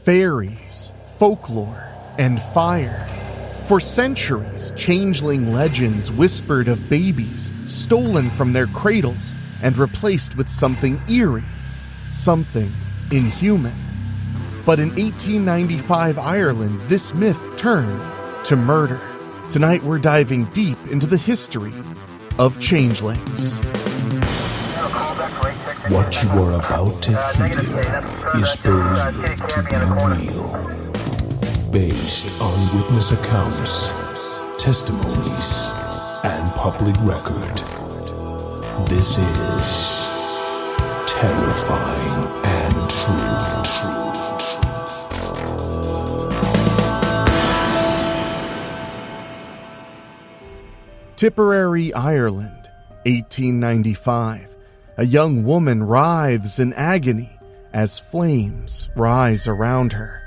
fairies, folklore, and fire. For centuries, changeling legends whispered of babies stolen from their cradles and replaced with something eerie, something inhuman. But in 1895 Ireland, this myth turned to murder. Tonight we're diving deep into the history of changelings. What you are about to hear is believed to be real, based on witness accounts, testimonies, and public record. This is terrifying and true. Tipperary, Ireland, 1895. A young woman writhes in agony as flames rise around her.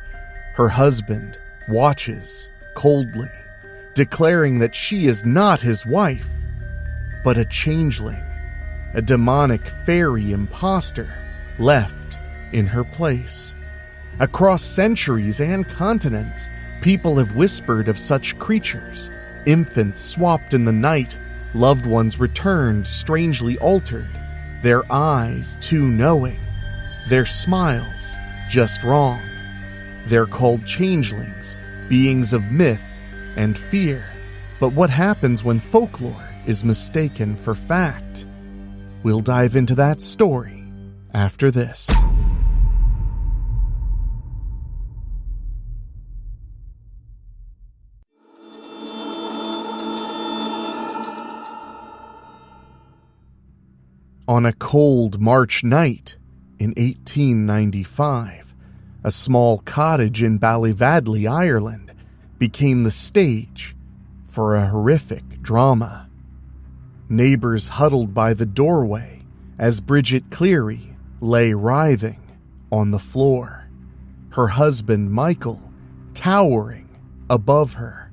Her husband watches coldly, declaring that she is not his wife, but a changeling, a demonic fairy imposter left in her place. Across centuries and continents, people have whispered of such creatures. Infants swapped in the night, loved ones returned strangely altered, their eyes too knowing, their smiles just wrong. They're called changelings, beings of myth and fear. But what happens when folklore is mistaken for fact? We'll dive into that story after this. On a cold March night in 1895, a small cottage in Ballivadley, Ireland, became the stage for a horrific drama. Neighbors huddled by the doorway as Bridget Cleary lay writhing on the floor, her husband Michael towering above her.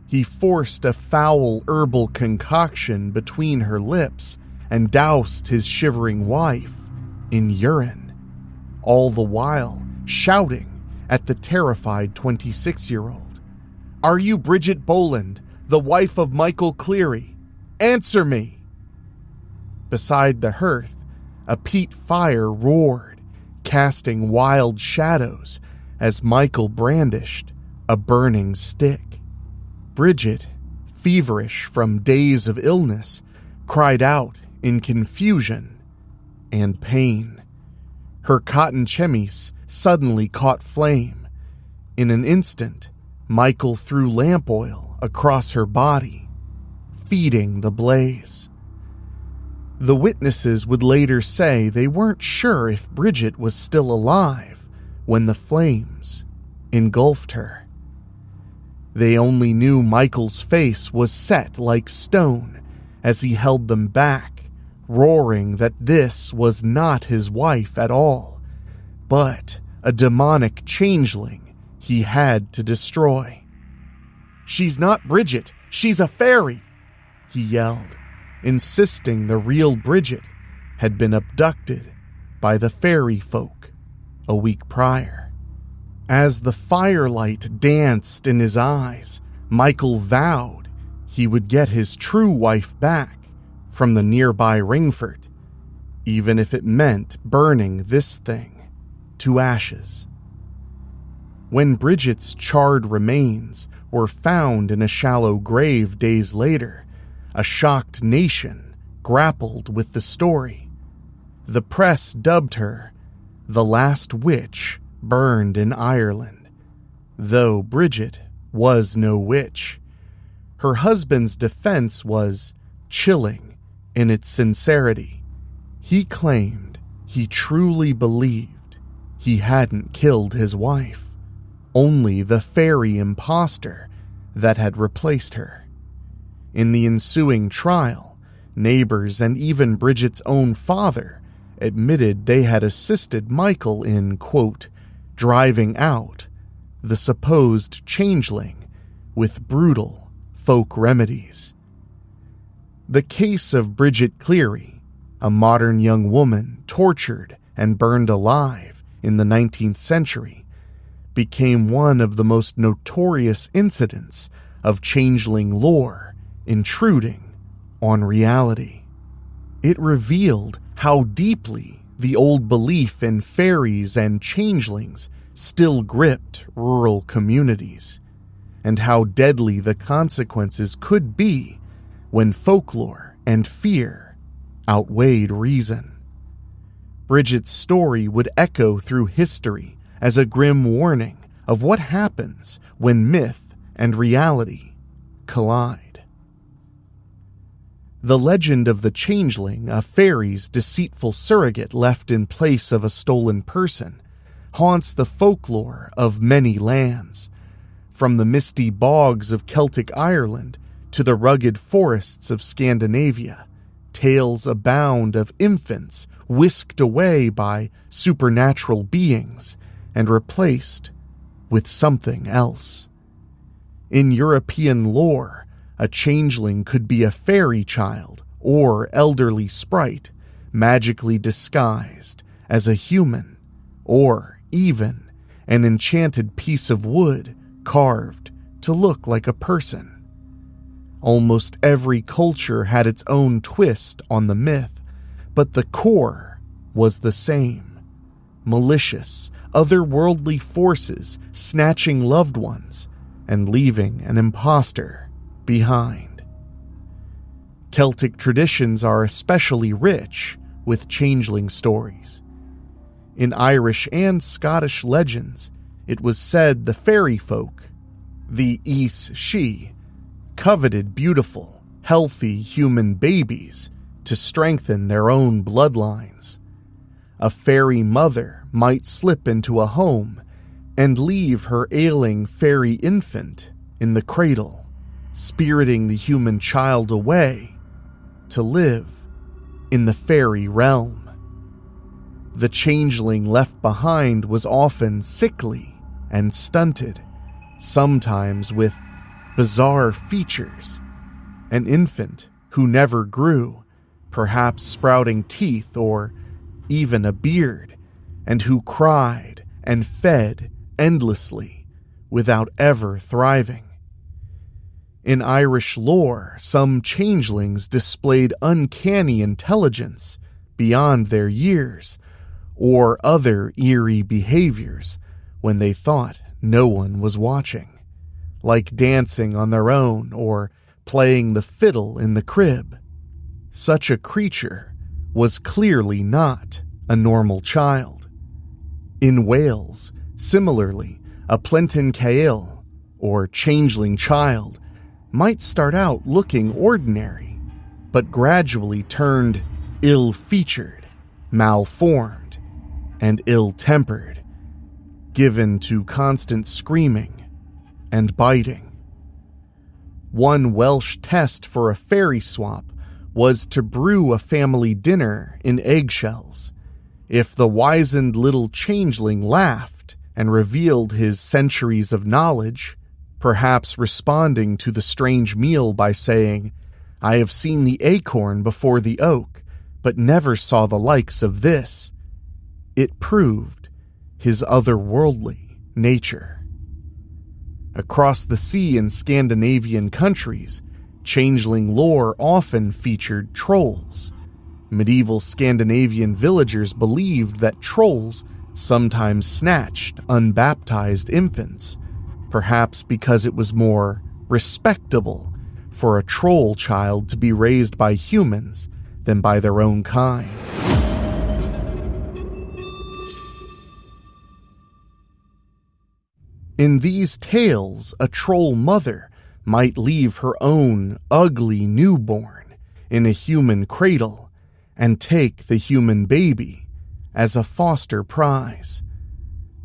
He forced a foul herbal concoction between her lips and doused his shivering wife in urine, all the while shouting at the terrified 26-year-old. "Are you Bridget Boland, the wife of Michael Cleary? Answer me!" Beside the hearth, a peat fire roared, casting wild shadows as Michael brandished a burning stick. Bridget, feverish from days of illness, cried out in confusion and pain. Her cotton chemise suddenly caught flame. In an instant, Michael threw lamp oil across her body, feeding the blaze. The witnesses would later say they weren't sure if Bridget was still alive when the flames engulfed her. They only knew Michael's face was set like stone as he held them back, roaring that this was not his wife at all, but a demonic changeling he had to destroy. "She's not Bridget, she's a fairy!" he yelled, insisting the real Bridget had been abducted by the fairy folk a week prior. As the firelight danced in his eyes, Michael vowed he would get his true wife back from the nearby Ringford, even if it meant burning this thing to ashes. When Bridget's charred remains were found in a shallow grave days later, a shocked nation grappled with the story. The press dubbed her the last witch burned in Ireland, though Bridget was no witch. Her husband's defense was chilling in its sincerity. He claimed he truly believed he hadn't killed his wife, only the fairy imposter that had replaced her. In the ensuing trial, neighbors and even Bridget's own father admitted they had assisted Michael in, quote, driving out the supposed changeling with brutal folk remedies. The case of Bridget Cleary, a modern young woman tortured and burned alive in the 19th century, became one of the most notorious incidents of changeling lore intruding on reality. It revealed how deeply the old belief in fairies and changelings still gripped rural communities, and how deadly the consequences could be when folklore and fear outweighed reason. Bridget's story would echo through history as a grim warning of what happens when myth and reality collide. The legend of the changeling, a fairy's deceitful surrogate left in place of a stolen person, haunts the folklore of many lands, from the misty bogs of Celtic Ireland to the rugged forests of Scandinavia. Tales abound of infants whisked away by supernatural beings and replaced with something else. In European lore, a changeling could be a fairy child or elderly sprite magically disguised as a human, or even an enchanted piece of wood carved to look like a person. Almost every culture had its own twist on the myth, but the core was the same. Malicious, otherworldly forces snatching loved ones and leaving an imposter behind. Celtic traditions are especially rich with changeling stories. In Irish and Scottish legends, it was said the fairy folk, the She, coveted beautiful, healthy human babies to strengthen their own bloodlines. A fairy mother might slip into a home and leave her ailing fairy infant in the cradle, spiriting the human child away to live in the fairy realm. The changeling left behind was often sickly and stunted, sometimes with bizarre features. An infant who never grew, perhaps sprouting teeth or even a beard, and who cried and fed endlessly without ever thriving. In Irish lore, some changelings displayed uncanny intelligence beyond their years, or other eerie behaviors when they thought no one was watching, like dancing on their own or playing the fiddle in the crib. Such a creature was clearly not a normal child. In Wales, similarly, a Plentyn Cael, or changeling child, might start out looking ordinary, but gradually turned ill-featured, malformed, and ill-tempered, given to constant screaming and biting. One Welsh test for a fairy swap was to brew a family dinner in eggshells. If the wizened little changeling laughed and revealed his centuries of knowledge, perhaps responding to the strange meal by saying, "I have seen the acorn before the oak, but never saw the likes of this," it proved his otherworldly nature. Across the sea in Scandinavian countries, changeling lore often featured trolls. Medieval Scandinavian villagers believed that trolls sometimes snatched unbaptized infants, perhaps because it was more respectable for a troll child to be raised by humans than by their own kind. In these tales, a troll mother might leave her own ugly newborn in a human cradle and take the human baby as a foster prize.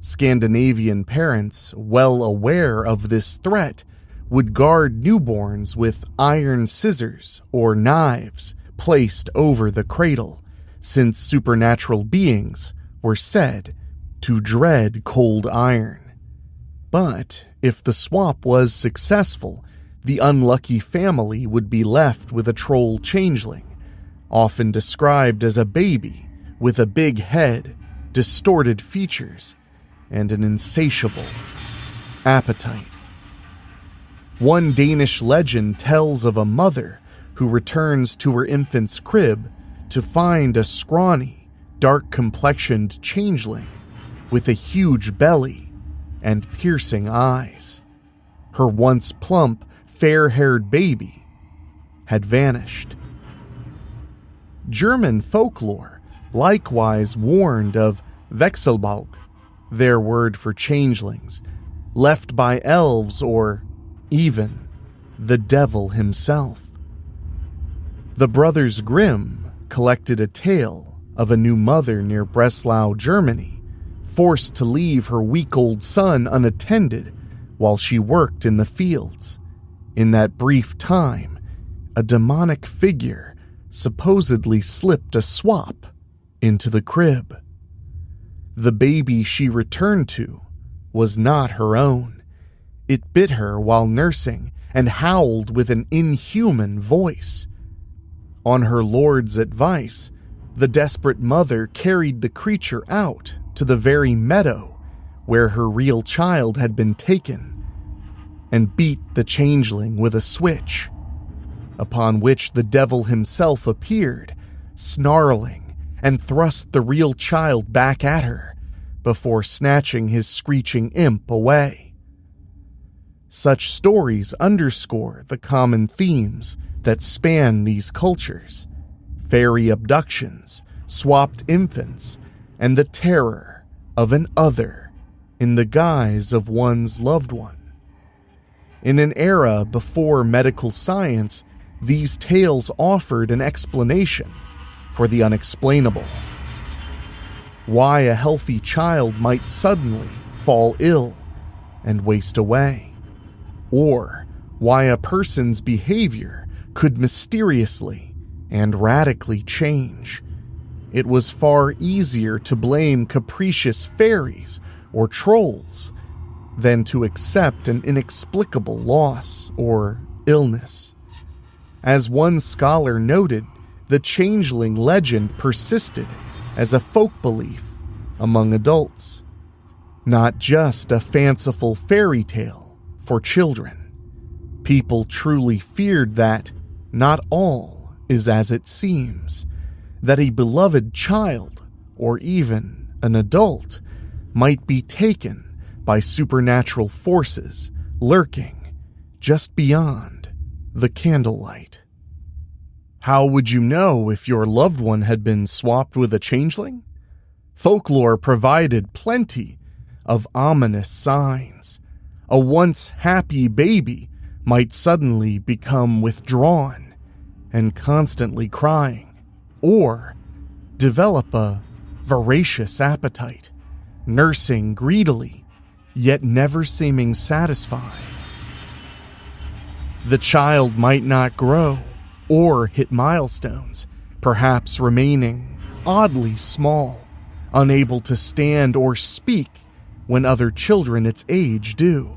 Scandinavian parents, well aware of this threat, would guard newborns with iron scissors or knives placed over the cradle, since supernatural beings were said to dread cold iron. But if the swap was successful, the unlucky family would be left with a troll changeling, often described as a baby with a big head, distorted features, and an insatiable appetite. One Danish legend tells of a mother who returns to her infant's crib to find a scrawny, dark-complexioned changeling with a huge belly and piercing eyes. Her once plump, fair-haired baby had vanished. German folklore likewise warned of Wechselbalg, their word for changelings, left by elves or even the devil himself. The brothers Grimm collected a tale of a new mother near Breslau, Germany, forced to leave her week-old son unattended while she worked in the fields. In that brief time, a demonic figure supposedly slipped a swap into the crib. The baby she returned to was not her own. It bit her while nursing and howled with an inhuman voice. On her lord's advice, the desperate mother carried the creature out to the very meadow where her real child had been taken and beat the changeling with a switch, upon which the devil himself appeared, snarling, and thrust the real child back at her before snatching his screeching imp away. Such stories underscore the common themes that span these cultures: fairy abductions, swapped infants, and the terror of an other in the guise of one's loved one. In an era before medical science, these tales offered an explanation for the unexplainable. Why a healthy child might suddenly fall ill and waste away, or why a person's behavior could mysteriously and radically change. It was far easier to blame capricious fairies or trolls than to accept an inexplicable loss or illness. As one scholar noted, the changeling legend persisted as a folk belief among adults, not just a fanciful fairy tale for children. People truly feared that not all is as it seems, that a beloved child, or even an adult, might be taken by supernatural forces lurking just beyond the candlelight. How would you know if your loved one had been swapped with a changeling? Folklore provided plenty of ominous signs. A once happy baby might suddenly become withdrawn and constantly crying, or develop a voracious appetite, nursing greedily, yet never seeming satisfied. The child might not grow or hit milestones, perhaps remaining oddly small, unable to stand or speak when other children its age do.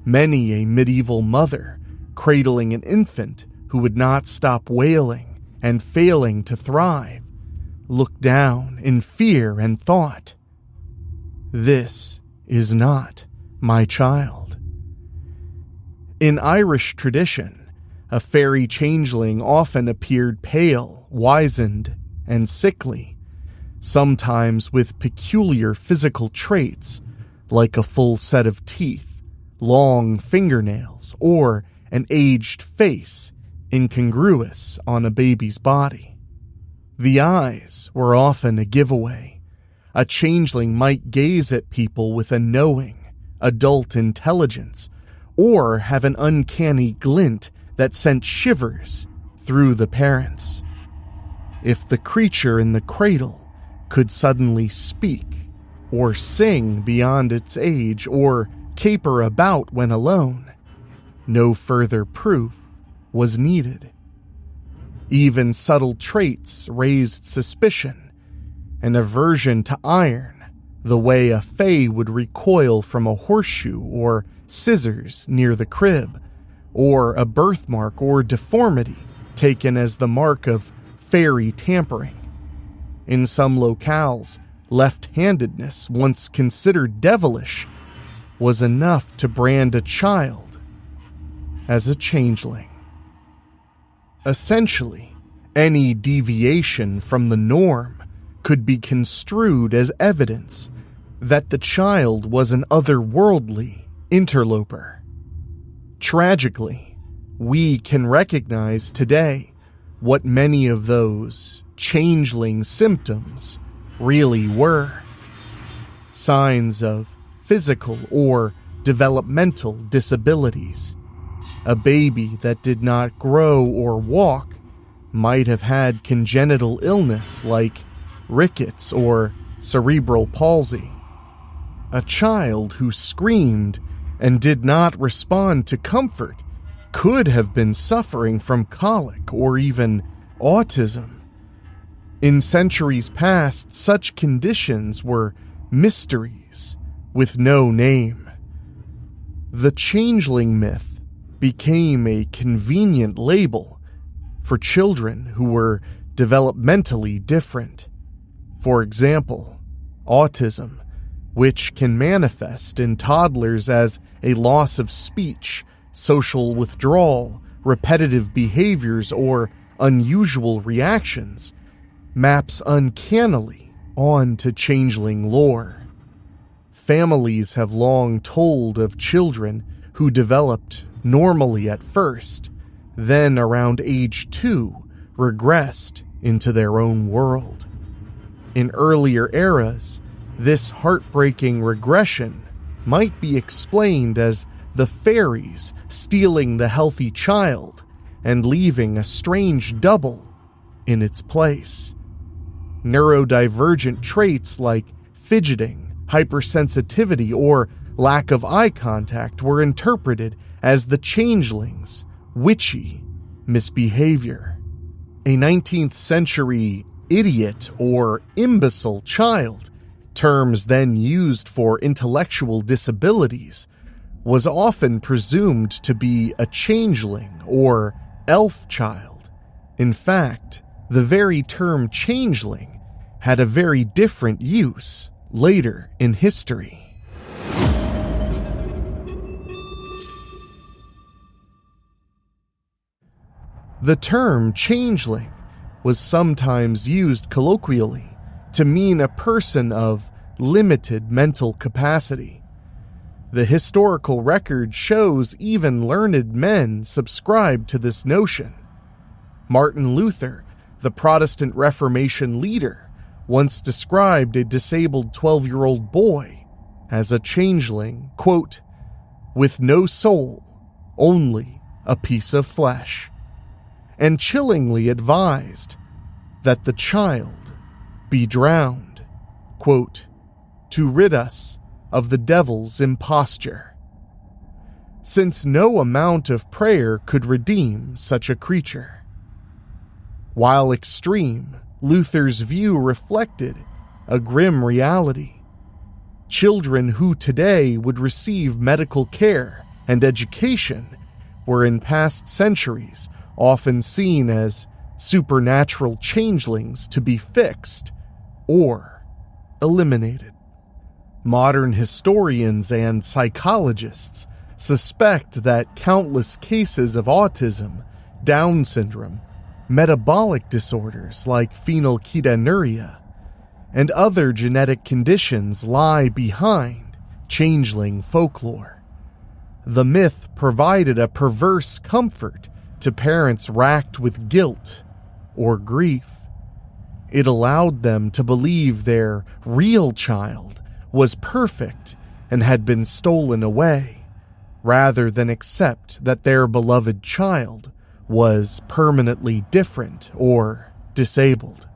Many a medieval mother, cradling an infant who would not stop wailing and failing to thrive, looked down in fear and thought, "This is not my child." In Irish tradition, a fairy changeling often appeared pale, wizened, and sickly, sometimes with peculiar physical traits like a full set of teeth, long fingernails, or an aged face incongruous on a baby's body. The eyes were often a giveaway. A changeling might gaze at people with a knowing, adult intelligence, or have an uncanny glint that sent shivers through the parents. If the creature in the cradle could suddenly speak, or sing beyond its age, or caper about when alone, no further proof was needed. Even subtle traits raised suspicion, an aversion to iron, the way a fae would recoil from a horseshoe or scissors near the crib, or a birthmark or deformity taken as the mark of fairy tampering. In some locales, left-handedness, once considered devilish, was enough to brand a child as a changeling. Essentially, any deviation from the norm could be construed as evidence that the child was an otherworldly interloper. Tragically, we can recognize today what many of those changeling symptoms really were. Signs of physical or developmental disabilities. A baby that did not grow or walk might have had congenital illness like rickets or cerebral palsy. A child who screamed and did not respond to comfort could have been suffering from colic or even autism. In centuries past, such conditions were mysteries with no name. The changeling myth became a convenient label for children who were developmentally different. For example, autism, which can manifest in toddlers as a loss of speech, social withdrawal, repetitive behaviors, or unusual reactions, maps uncannily onto changeling lore. Families have long told of children who developed normally at first, then around age 2 regressed into their own world. In earlier eras, this heartbreaking regression might be explained as the fairies stealing the healthy child and leaving a strange double in its place. Neurodivergent traits like fidgeting, hypersensitivity, or lack of eye contact were interpreted as the changeling's witchy misbehavior. A 19th century idiot or imbecile child, terms then used for intellectual disabilities, was often presumed to be a changeling or elf child. In fact, the very term changeling had a very different use later in history. The term changeling was sometimes used colloquially to mean a person of limited mental capacity. The historical record shows even learned men subscribed to this notion. Martin Luther, the Protestant Reformation leader, once described a disabled 12-year-old boy as a changeling, quote, with no soul, only a piece of flesh, and chillingly advised that the child be drowned, quote, to rid us of the devil's imposture, since no amount of prayer could redeem such a creature. While extreme, Luther's view reflected a grim reality. Children who today would receive medical care and education were in past centuries often seen as supernatural changelings to be fixed or eliminated. Modern historians and psychologists suspect that countless cases of autism, Down syndrome, metabolic disorders like phenylketonuria, and other genetic conditions lie behind changeling folklore. The myth provided a perverse comfort to parents racked with guilt or grief. It allowed them to believe their real child was perfect and had been stolen away, rather than accept that their beloved child was permanently different or disabled.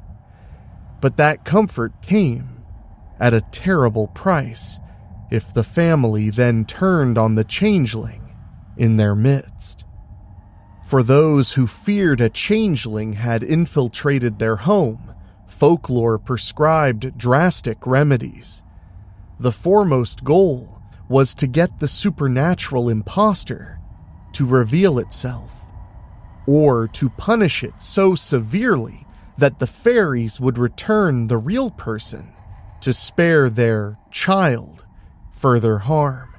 But that comfort came at a terrible price if the family then turned on the changeling in their midst. For those who feared a changeling had infiltrated their home, folklore prescribed drastic remedies. The foremost goal was to get the supernatural imposter to reveal itself, or to punish it so severely that the fairies would return the real person to spare their child further harm.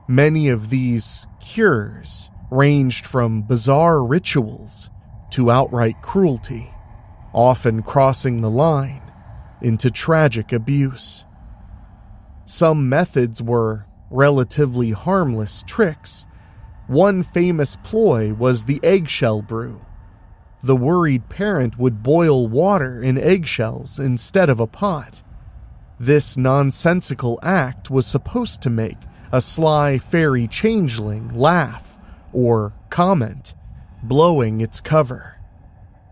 Many of these cures ranged from bizarre rituals to outright cruelty, often crossing the line into tragic abuse. Some methods were relatively harmless tricks. One famous ploy was the eggshell brew. The worried parent would boil water in eggshells instead of a pot. This nonsensical act was supposed to make a sly fairy changeling laugh or comment, blowing its cover.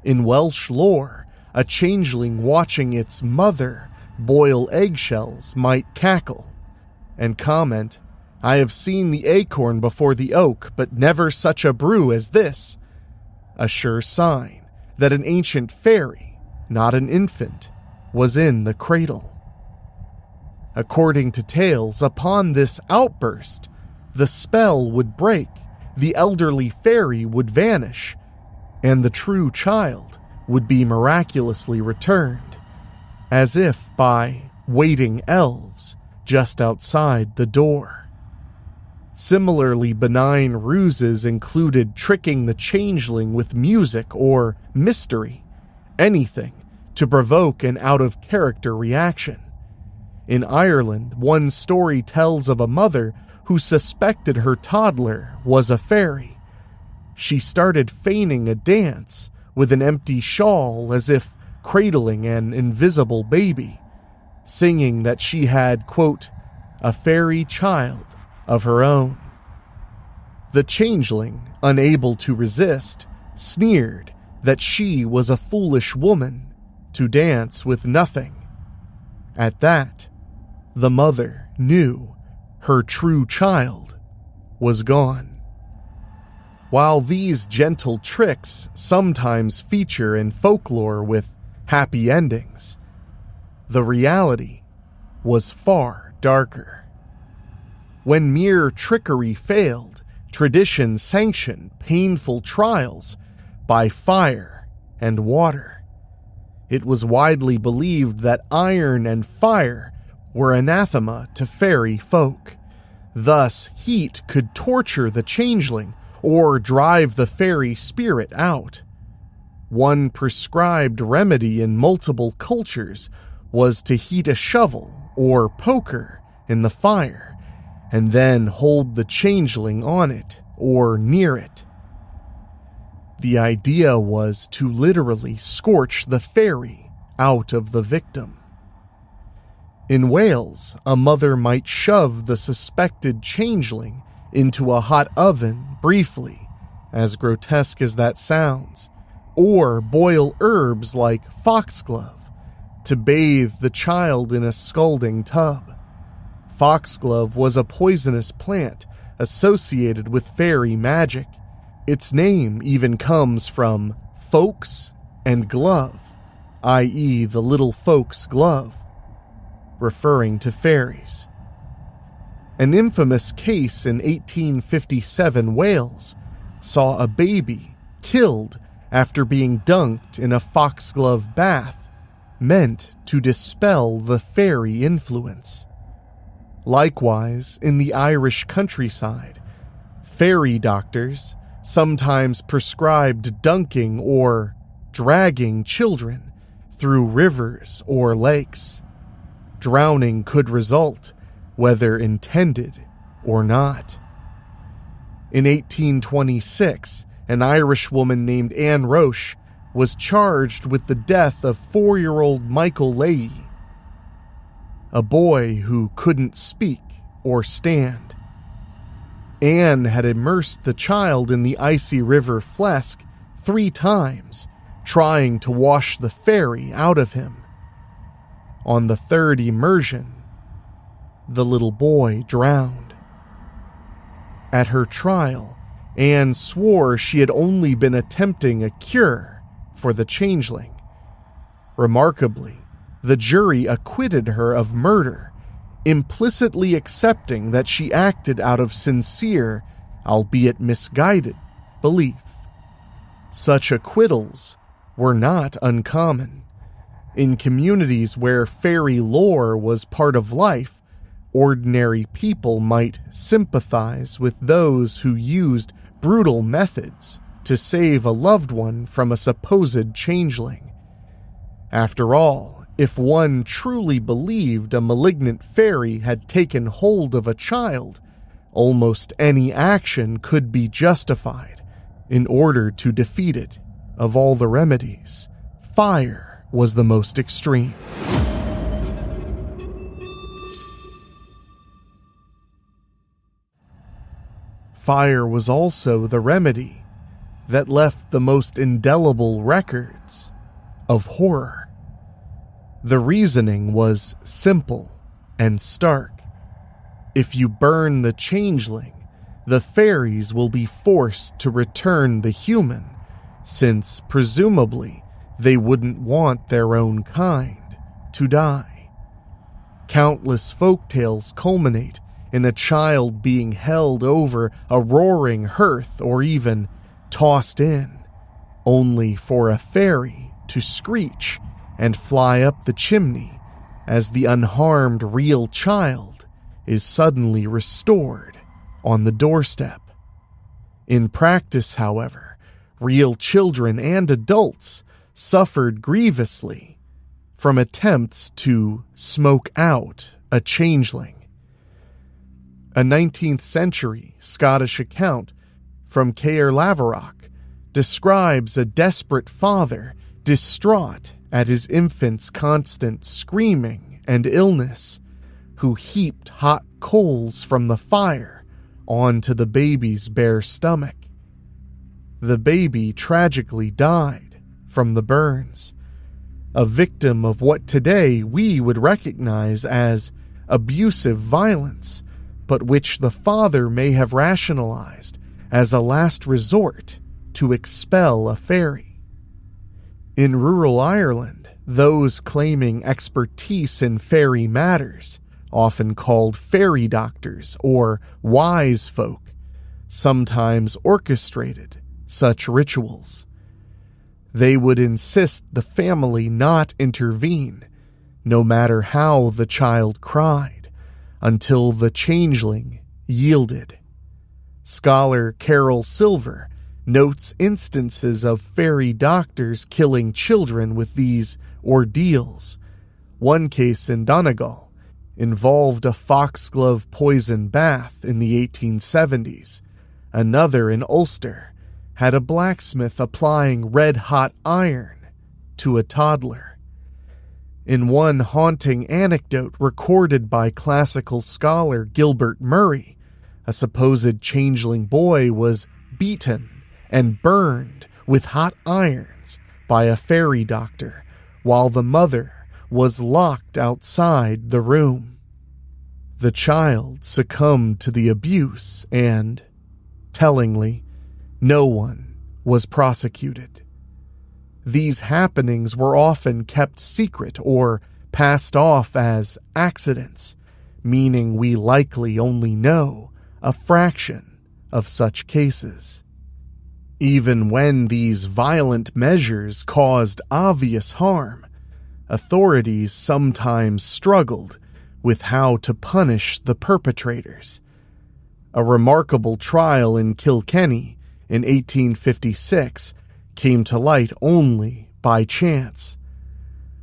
In Welsh lore, a changeling watching its mother boil eggshells might cackle and comment, "I have seen the acorn before the oak, but never such a brew as this," a sure sign that an ancient fairy, not an infant, was in the cradle. According to tales, upon this outburst, the spell would break, the elderly fairy would vanish, and the true child would be miraculously returned, as if by waiting elves just outside the door. Similarly benign ruses included tricking the changeling with music or mystery, anything to provoke an out-of-character reaction. In Ireland, one story tells of a mother who suspected her toddler was a fairy. She started feigning a dance with an empty shawl as if cradling an invisible baby, singing that she had, quote, a fairy child of her own. The changeling, unable to resist, sneered that she was a foolish woman to dance with nothing. At that, the mother knew her true child was gone. While these gentle tricks sometimes feature in folklore with happy endings, the reality was far darker. When mere trickery failed, tradition sanctioned painful trials by fire and water. It was widely believed that iron and fire were anathema to fairy folk. Thus, heat could torture the changeling or drive the fairy spirit out. One prescribed remedy in multiple cultures was to heat a shovel or poker in the fire and then hold the changeling on it or near it. The idea was to literally scorch the fairy out of the victim. In Wales, a mother might shove the suspected changeling into a hot oven briefly, as grotesque as that sounds, or boil herbs like foxglove to bathe the child in a scalding tub. Foxglove was a poisonous plant associated with fairy magic. Its name even comes from folks and glove, i.e. the little folks' glove, referring to fairies. An infamous case in 1857 Wales saw a baby killed after being dunked in a foxglove bath, meant to dispel the fairy influence. Likewise, in the Irish countryside, fairy doctors sometimes prescribed dunking or dragging children through rivers or lakes. Drowning could result, whether intended or not. In 1826, an Irish woman named Anne Roche was charged with the death of 4-year-old Michael Leahy, a boy who couldn't speak or stand. Anne had immersed the child in the icy river Flesk 3 times, trying to wash the fairy out of him. On the 3rd immersion, the little boy drowned. At her trial, Anne swore she had only been attempting a cure for the changeling. Remarkably, the jury acquitted her of murder, implicitly accepting that she acted out of sincere, albeit misguided, belief. Such acquittals were not uncommon. In communities where fairy lore was part of life, ordinary people might sympathize with those who used brutal methods to save a loved one from a supposed changeling. After all, if one truly believed a malignant fairy had taken hold of a child, almost any action could be justified in order to defeat it. Of all the remedies, fire was the most extreme. Fire was also the remedy that left the most indelible records of horror. The reasoning was simple and stark. If you burn the changeling, the fairies will be forced to return the human, since presumably they wouldn't want their own kind to die. Countless folktales culminate in a child being held over a roaring hearth or even tossed in, only for a fairy to screech and fly up the chimney as the unharmed real child is suddenly restored on the doorstep. In practice, however, real children and adults suffered grievously from attempts to smoke out a changeling. A 19th century Scottish account from Caer Laverock describes a desperate father distraught at his infant's constant screaming and illness, who heaped hot coals from the fire onto the baby's bare stomach. The baby tragically died from the burns, a victim of what today we would recognize as abusive violence, but which the father may have rationalized as a last resort to expel a fairy. In rural Ireland, those claiming expertise in fairy matters, often called fairy doctors or wise folk, sometimes orchestrated such rituals. They would insist the family not intervene, no matter how the child cried, until the changeling yielded. Scholar Carol Silver notes instances of fairy doctors killing children with these ordeals. One case in Donegal involved a foxglove poison bath in the 1870s. Another in Ulster had a blacksmith applying red-hot iron to a toddler. In one haunting anecdote recorded by classical scholar Gilbert Murray, a supposed changeling boy was beaten and burned with hot irons by a fairy doctor while the mother was locked outside the room. The child succumbed to the abuse and, tellingly, no one was prosecuted. These happenings were often kept secret or passed off as accidents, meaning we likely only know a fraction of such cases. Even when these violent measures caused obvious harm, authorities sometimes struggled with how to punish the perpetrators. A remarkable trial in Kilkenny in 1856 came to light only by chance.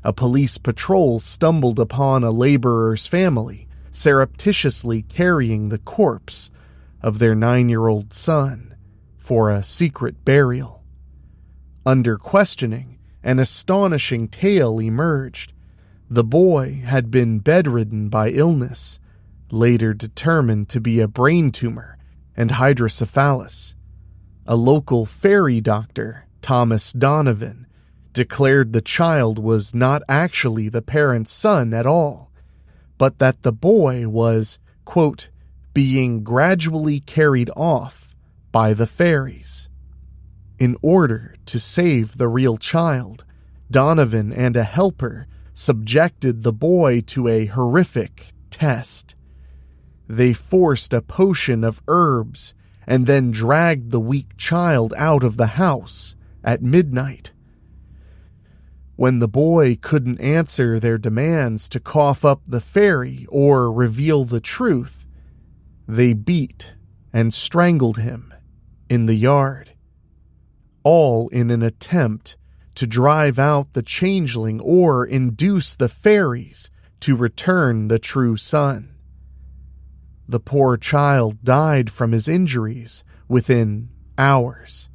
A police patrol stumbled upon a laborer's family surreptitiously carrying the corpse of their 9-year-old son for a secret burial. Under questioning, an astonishing tale emerged. The boy had been bedridden by illness, later determined to be a brain tumor and hydrocephalus. A local fairy doctor, Thomas Donovan, declared the child was not actually the parent's son at all, but that the boy was, quote, being gradually carried off by the fairies. In order to save the real child, Donovan and a helper subjected the boy to a horrific test. They forced a potion of herbs and then dragged the weak child out of the house at midnight. When the boy couldn't answer their demands to cough up the fairy or reveal the truth, they beat and strangled him in the yard, all in an attempt to drive out the changeling or induce the fairies to return the true son. The poor child died from his injuries within hours.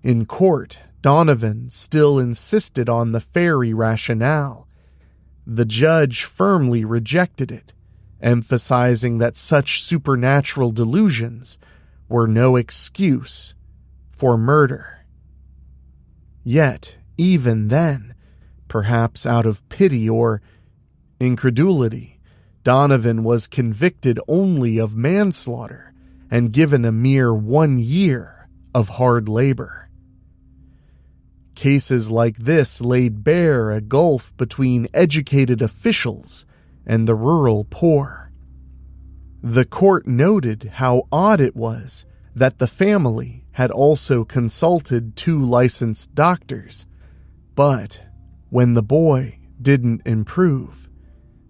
In court, Donovan still insisted on the fairy rationale. The judge firmly rejected it, emphasizing that such supernatural delusions were no excuse for murder. Yet, even then, perhaps out of pity or incredulity, Donovan was convicted only of manslaughter and given a mere 1 year of hard labor. Cases like this laid bare a gulf between educated officials and the rural poor. The court noted how odd it was that the family had also consulted 2 licensed doctors, but when the boy didn't improve,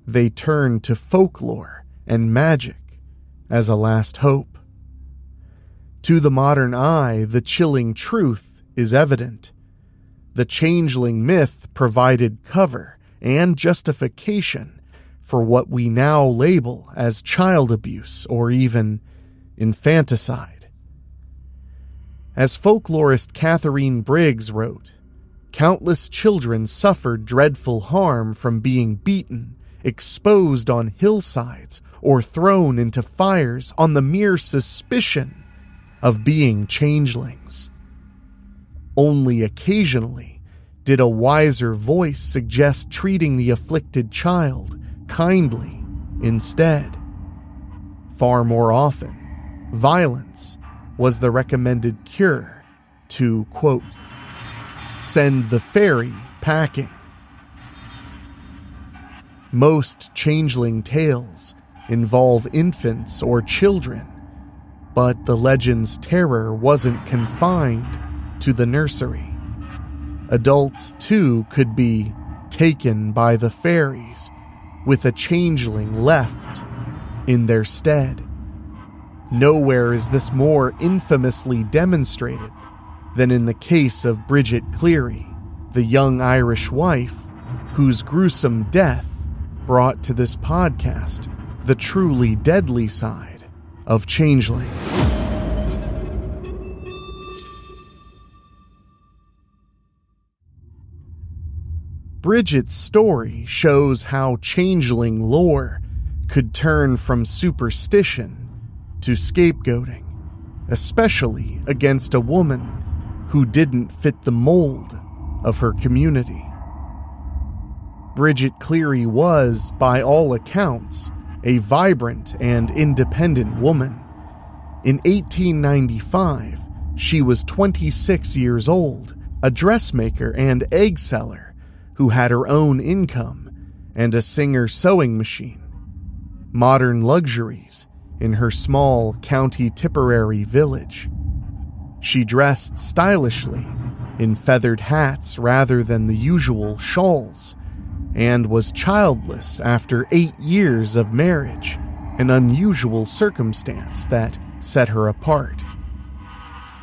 they turned to folklore and magic as a last hope. To the modern eye, the chilling truth is evident. The changeling myth provided cover and justification for what we now label as child abuse or even infanticide. As folklorist Catherine Briggs wrote, countless children suffered dreadful harm from being beaten, exposed on hillsides, or thrown into fires on the mere suspicion of being changelings. Only occasionally did a wiser voice suggest treating the afflicted child kindly instead. Far more often, violence was the recommended cure to, quote, send the fairy packing. Most changeling tales involve infants or children, but the legend's terror wasn't confined to the nursery. Adults, too, could be taken by the fairies, with a changeling left in their stead. Nowhere is this more infamously demonstrated than in the case of Bridget Cleary, the young Irish wife whose gruesome death brought to this podcast the truly deadly side of changelings. Bridget's story shows how changeling lore could turn from superstition to scapegoating, especially against a woman who didn't fit the mold of her community. Bridget Cleary was, by all accounts, a vibrant and independent woman. In 1895, she was 26 years old, a dressmaker and egg seller who had her own income and a Singer sewing machine. Modern luxuries in her small county Tipperary village. She dressed stylishly in feathered hats rather than the usual shawls, and was childless after 8 years of marriage, an unusual circumstance that set her apart.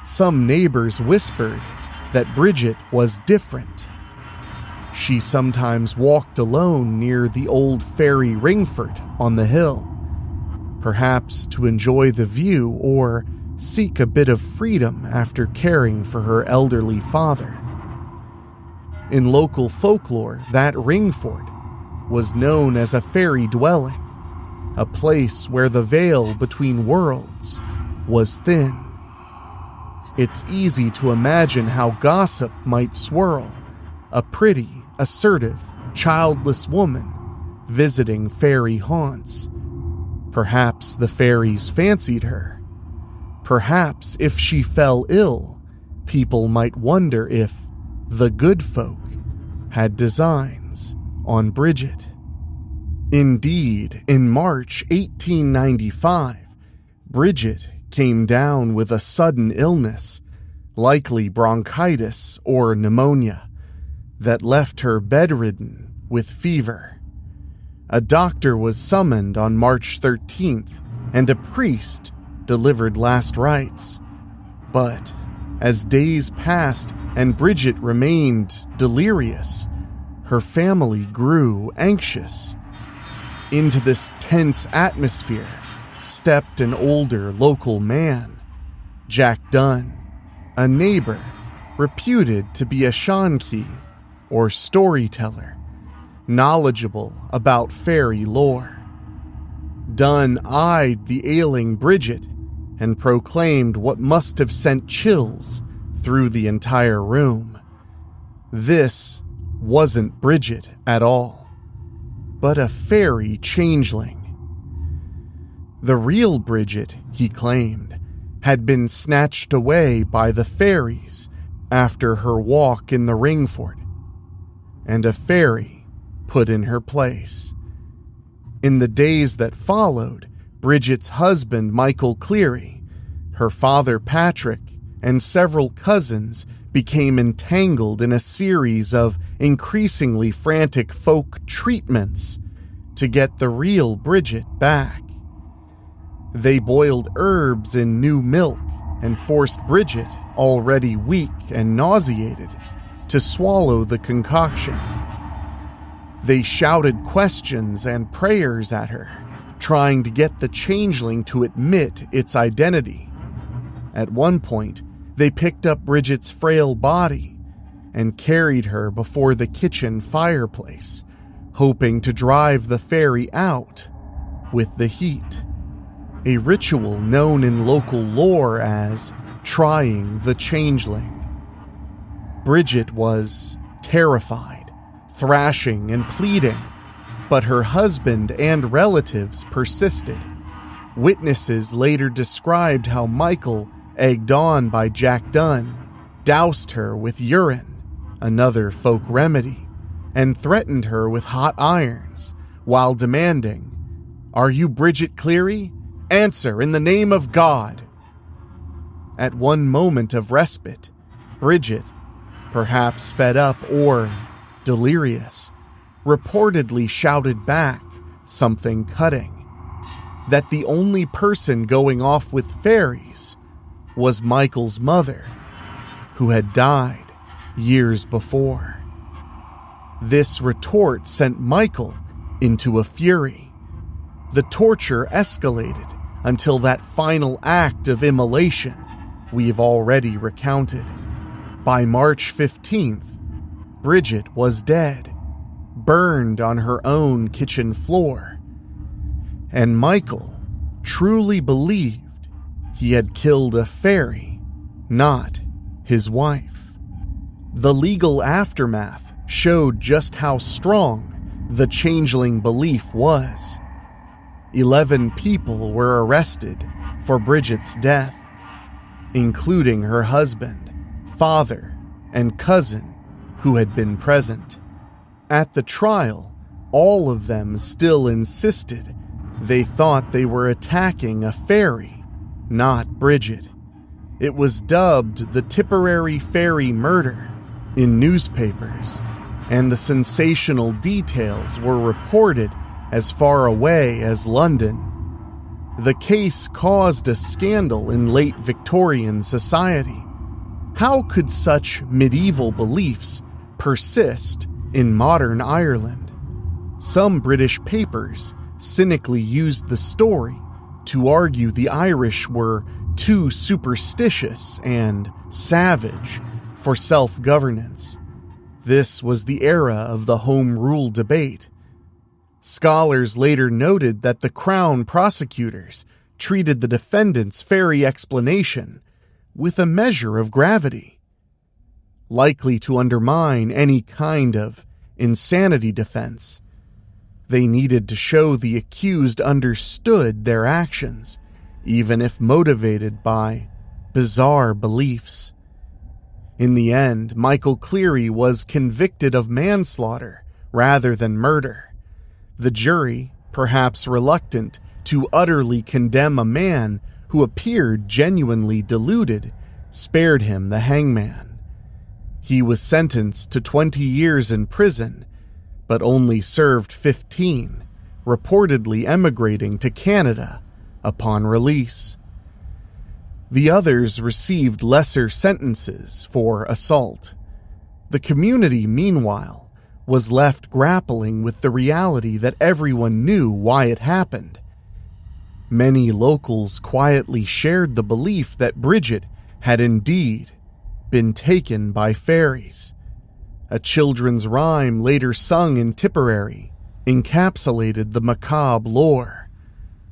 Some neighbors whispered that Bridget was different. She sometimes walked alone near the old fairy Ringfort on the hill, perhaps to enjoy the view or seek a bit of freedom after caring for her elderly father. In local folklore, that Ringfort was known as a fairy dwelling, a place where the veil between worlds was thin. It's easy to imagine how gossip might swirl, a pretty, assertive, childless woman visiting fairy haunts. Perhaps the fairies fancied her. Perhaps if she fell ill, people might wonder if the good folk had designs on Bridget. Indeed, in March 1895, Bridget came down with a sudden illness, likely bronchitis or pneumonia. that left her bedridden with fever. A doctor was summoned on March 13th, and a priest delivered last rites. But as days passed and Bridget remained delirious, her family grew anxious. Into this tense atmosphere stepped an older local man, Jack Dunn, a neighbor reputed to be a Shanki, or storyteller, knowledgeable about fairy lore. Dunn eyed the ailing Bridget and proclaimed what must have sent chills through the entire room. This wasn't Bridget at all, but a fairy changeling. The real Bridget, he claimed, had been snatched away by the fairies after her walk in the Ringfort, and a fairy put in her place. In the days that followed, Bridget's husband, Michael Cleary, her father, Patrick, and several cousins became entangled in a series of increasingly frantic folk treatments to get the real Bridget back. They boiled herbs in new milk and forced Bridget, already weak and nauseated, to swallow the concoction. They shouted questions and prayers at her, trying to get the changeling to admit its identity. At one point, they picked up Bridget's frail body and carried her before the kitchen fireplace, hoping to drive the fairy out with the heat. A ritual known in local lore as trying the changeling. Bridget was terrified, thrashing and pleading, but her husband and relatives persisted. Witnesses later described how Michael, egged on by Jack Dunn, doused her with urine, another folk remedy, and threatened her with hot irons while demanding, "Are you Bridget Cleary? Answer in the name of God." At one moment of respite, Bridget, perhaps fed up or delirious, reportedly shouted back something cutting, that the only person going off with fairies was Michael's mother, who had died years before. This retort sent Michael into a fury. The torture escalated until that final act of immolation we've already recounted. By March 15th, Bridget was dead, burned on her own kitchen floor, and Michael truly believed he had killed a fairy, not his wife. The legal aftermath showed just how strong the changeling belief was. 11 people were arrested for Bridget's death, including her husband, father, and cousin who had been present. At the trial, all of them still insisted they thought they were attacking a fairy, not Bridget. It was dubbed the Tipperary Fairy Murder in newspapers, and the sensational details were reported as far away as London. The case caused a scandal in late Victorian society. How could such medieval beliefs persist in modern Ireland? Some British papers cynically used the story to argue the Irish were too superstitious and savage for self-governance. This was the era of the Home Rule debate. Scholars later noted that the Crown prosecutors treated the defendant's fairy explanation with a measure of gravity, likely to undermine any kind of insanity defense. They needed to show the accused understood their actions, even if motivated by bizarre beliefs. In the end, Michael Cleary was convicted of manslaughter rather than murder. The jury, perhaps reluctant to utterly condemn a man who appeared genuinely deluded, spared him the hangman. He was sentenced to 20 years in prison, but only served 15, reportedly emigrating to Canada upon release. The others received lesser sentences for assault. The community, meanwhile, was left grappling with the reality that everyone knew why it happened. Many locals quietly shared the belief that Bridget had indeed been taken by fairies. A children's rhyme later sung in Tipperary encapsulated the macabre lore.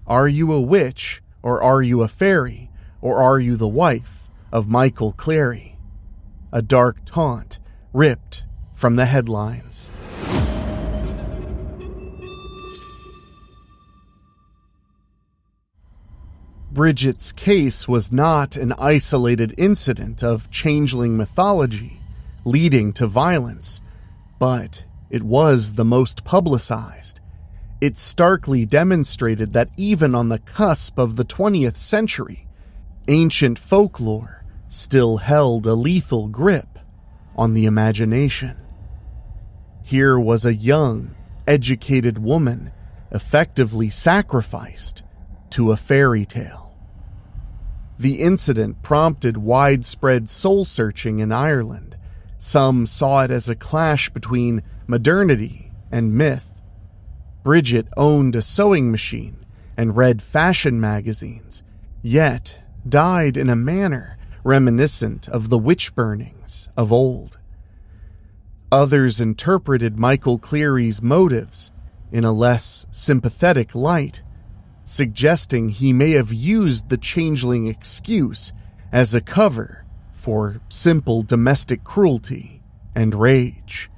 Are you a witch, or are you a fairy, or are you the wife of Michael Cleary? A dark taunt ripped from the headlines. Bridget's case was not an isolated incident of changeling mythology leading to violence, but it was the most publicized. It starkly demonstrated that even on the cusp of the 20th century, ancient folklore still held a lethal grip on the imagination. Here was a young, educated woman effectively sacrificed to a fairy tale. The incident prompted widespread soul-searching in Ireland. Some saw it as a clash between modernity and myth. Bridget owned a sewing machine and read fashion magazines, yet died in a manner reminiscent of the witch burnings of old. Others interpreted Michael Cleary's motives in a less sympathetic light, suggesting he may have used the changeling excuse as a cover for simple domestic cruelty and rage.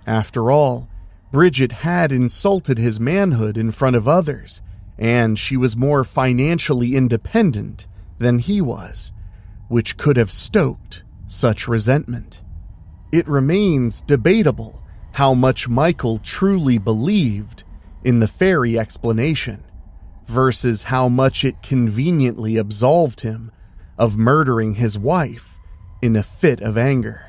After all, Bridget had insulted his manhood in front of others, and she was more financially independent than he was, which could have stoked such resentment. It remains debatable how much Michael truly believed in the fairy explanation versus how much it conveniently absolved him of murdering his wife in a fit of anger.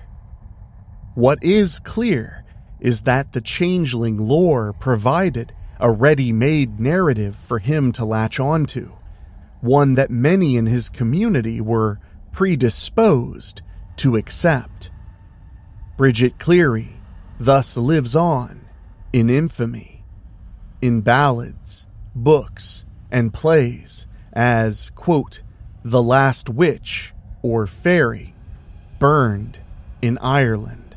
What is clear is that the changeling lore provided a ready-made narrative for him to latch onto, one that many in his community were predisposed to accept. Bridget Cleary thus lives on in infamy, in ballads, books, and plays as, quote, the last witch or fairy burned in Ireland.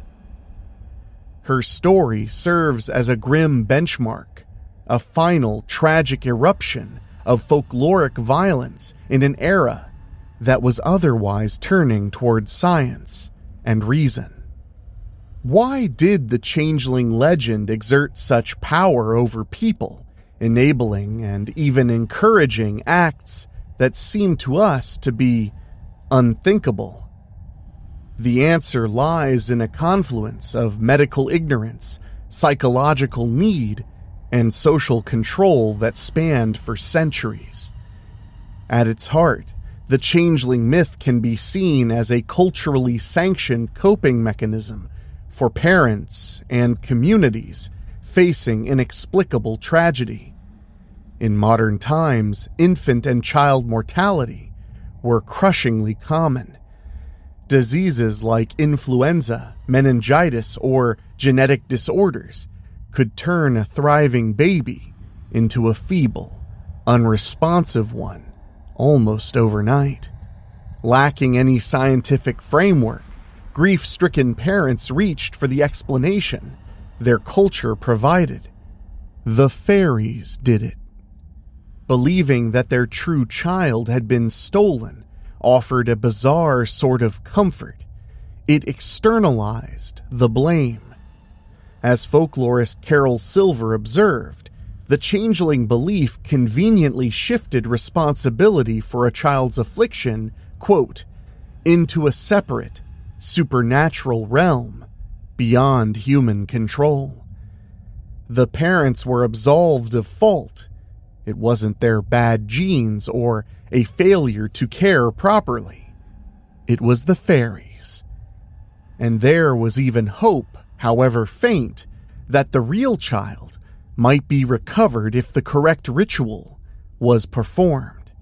Her story serves as a grim benchmark, a final tragic eruption of folkloric violence in an era that was otherwise turning towards science and reason. Why did the changeling legend exert such power over people, enabling and even encouraging acts that seem to us to be unthinkable? The answer lies in a confluence of medical ignorance, psychological need, and social control that spanned for centuries. At its heart, the changeling myth can be seen as a culturally sanctioned coping mechanism for parents and communities facing inexplicable tragedy. In modern times, infant and child mortality were crushingly common. Diseases like influenza, meningitis, or genetic disorders could turn a thriving baby into a feeble, unresponsive one almost overnight. Lacking any scientific framework, grief-stricken parents reached for the explanation their culture provided. The fairies did it. Believing that their true child had been stolen offered a bizarre sort of comfort. It externalized the blame. As folklorist Carol Silver observed, the changeling belief conveniently shifted responsibility for a child's affliction, quote, into a separate, supernatural realm beyond human control. The parents were absolved of fault. It wasn't their bad genes or a failure to care properly. It was the fairies. and there was even hope, however faint, that the real child might be recovered if the correct ritual was performed.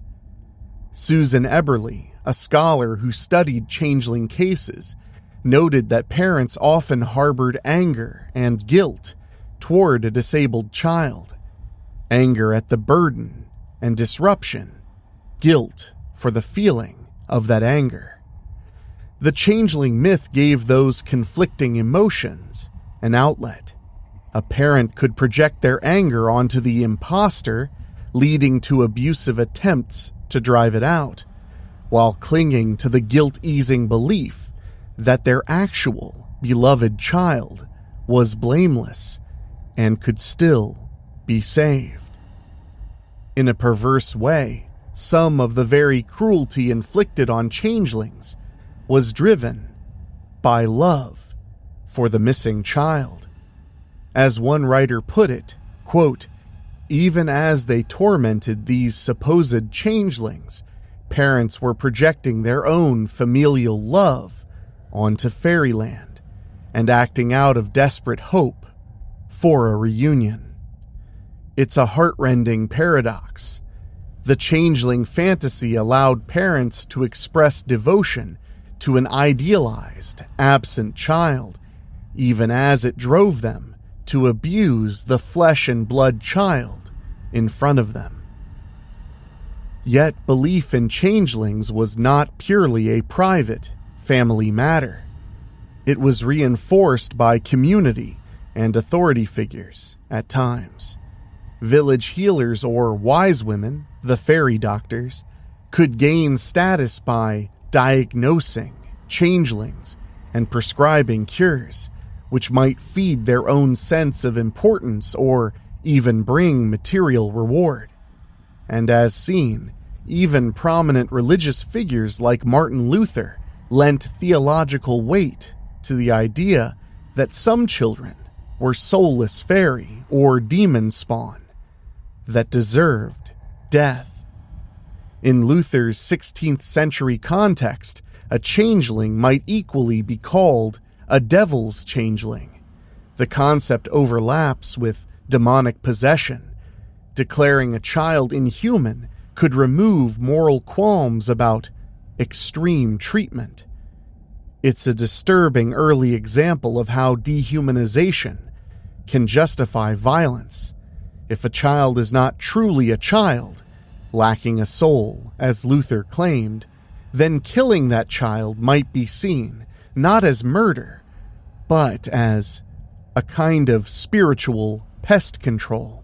Susan Eberly, a scholar who studied changeling cases, noted that parents often harbored anger and guilt toward a disabled child. Anger at the burden and disruption, guilt for the feeling of that anger. The changeling myth gave those conflicting emotions an outlet. A parent could project their anger onto the imposter, leading to abusive attempts to drive it out, while clinging to the guilt-easing belief that their actual beloved child was blameless and could still be saved. In a perverse way, some of the very cruelty inflicted on changelings was driven by love for the missing child. As one writer put it, quote, "Even as they tormented these supposed changelings, parents were projecting their own familial love onto fairyland and acting out of desperate hope for a reunion." It's a heartrending paradox. The changeling fantasy allowed parents to express devotion to an idealized, absent child, even as it drove them to abuse the flesh and blood child in front of them. Yet belief in changelings was not purely a private, family matter. It was reinforced by community and authority figures at times. Village healers or wise women, the fairy doctors, could gain status by diagnosing changelings and prescribing cures, which might feed their own sense of importance or even bring material reward. And as seen, even prominent religious figures like Martin Luther lent theological weight to the idea that some children were soulless fairy or demon spawn that deserved death. In Luther's 16th century context, a changeling might equally be called a devil's changeling. The concept overlaps with demonic possession. Declaring a child inhuman could remove moral qualms about extreme treatment. It's a disturbing early example of how dehumanization can justify violence. If a child is not truly a child, lacking a soul, as Luther claimed, then killing that child might be seen not as murder, but as a kind of spiritual pest control.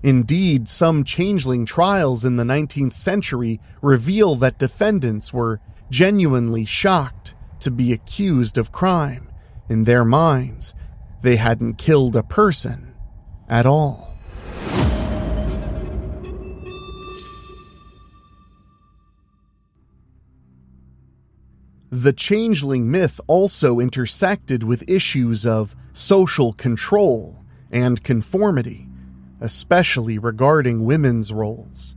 Indeed, some changeling trials in the 19th century reveal that defendants were genuinely shocked to be accused of crime. In their minds, they hadn't killed a person at all. The changeling myth also intersected with issues of social control and conformity, especially regarding women's roles.